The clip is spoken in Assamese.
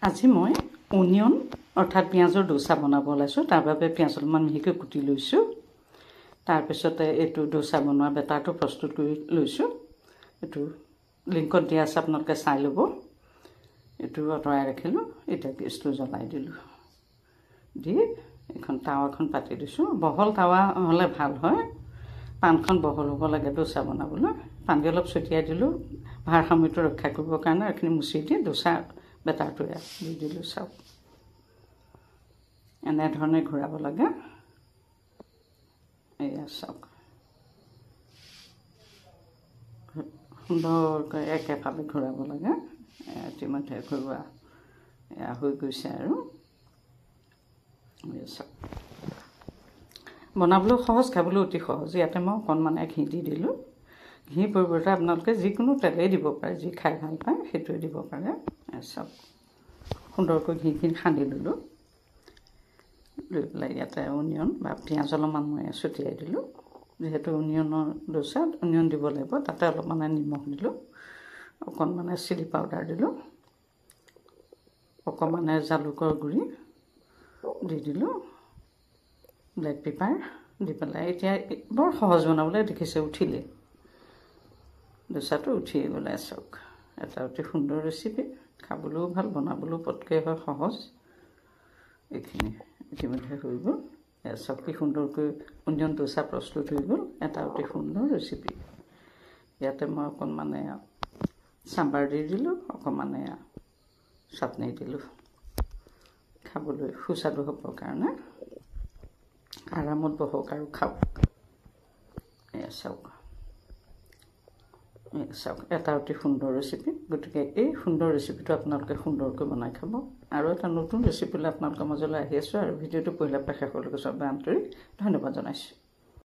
আজি মই অনিয়ন অৰ্থাৎ পিঁয়াজৰ ডোচা বনাব ওলাইছোঁ। তাৰ বাবে পিঁয়াজ অলপমান মিহিকৈ কুটি লৈছোঁ। তাৰপিছতে এইটো ডোচা বনোৱা বেটাৰটো প্ৰস্তুত কৰি লৈছোঁ। এইটো লিংকত দিয়া আছে, আপোনালোকে চাই ল'ব। এইটো আঁতৰাই ৰাখিলোঁ। এতিয়া গেছটো জ্বলাই দিলোঁ। দি এখন টাৱাখন পাতি দিছোঁ। বহল টাৱা হ'লে ভাল হয়। পানখন বহল হ'ব লাগে ডোচা বনাবলৈ। পানী অলপ ছটিয়াই দিলোঁ ভাৰসাম্যটো ৰক্ষা কৰিবৰ কাৰণে। এইখিনি মুচি দি ডোচা বেটাৰটো দি দিলোঁ। চাওক, এনেধৰণে ঘূৰাব লাগে। এয়া চাওক, সুন্দৰকৈ একেফালে ঘূৰাব লাগে। ইতিমধ্যে ঘূৰোৱা এয়া হৈ গৈছে আৰু চাওক, বনাবলৈ সহজ, খাবলৈ অতি সহজ। ইয়াতে মই অকণমান ঘি দি দিলোঁ। ঘি পৰিৱৰ্তে আপোনালোকে যিকোনো তেলেই দিব পাৰে, যি খাই ভাল পায় সেইটোৱে দিব পাৰে। চাওক, সুন্দৰকৈ ঘিখিনি সানি ল'লোঁ। লৈ পেলাই ইয়াতে অনিয়ন বা পিঁয়াজ অলপমান মই ছটিয়াই দিলোঁ। যিহেতু অনিয়নৰ ডোচাত অনিয়ন দিব লাগিব, তাতে অলপমান নিমখ দিলোঁ, অকণমান চিলি পাউডাৰ দিলোঁ, অকণমান জালুকৰ গুড়ি দি দিলোঁ, ব্লেক পেপাৰ দি পেলাই এতিয়া বৰ সহজ বনাবলৈ। দেখিছে উঠিলে, ডোচাটো উঠিয়ে গ'লে। চাওক, এটা অতি সুন্দৰ ৰেচিপি, খাবলৈও ভাল, বনাবলৈও পটকৈ হয়, সহজ। এইখিনি ইতিমধ্যে হৈ গ'ল। চাওক কি সুন্দৰকৈ অনিয়ন ডোচা প্ৰস্তুত হৈ গ'ল। এটা অতি সুন্দৰ ৰেচিপি। ইয়াতে মই অকণমান চাম্বাৰ দি দিলোঁ, অকণমান চাটনি দিলোঁ, খাবলৈ সুস্বাদু হ'বৰ কাৰণে। আৰামত বহক আৰু খাওক। এয়া চাওক, চাওক, এটা অতি সুন্দৰ ৰেচিপি। গতিকে এই সুন্দৰ ৰেচিপিটো আপোনালোকে সুন্দৰকৈ বনাই খাব। আৰু এটা নতুন ৰেচিপিলৈ আপোনালোকৰ মাজলৈ আহি আছোঁ। আৰু ভিডিঅ'টো পঢ়িলে শেষলৈকে চবে আন্তৰিক ধন্যবাদ জনাইছোঁ।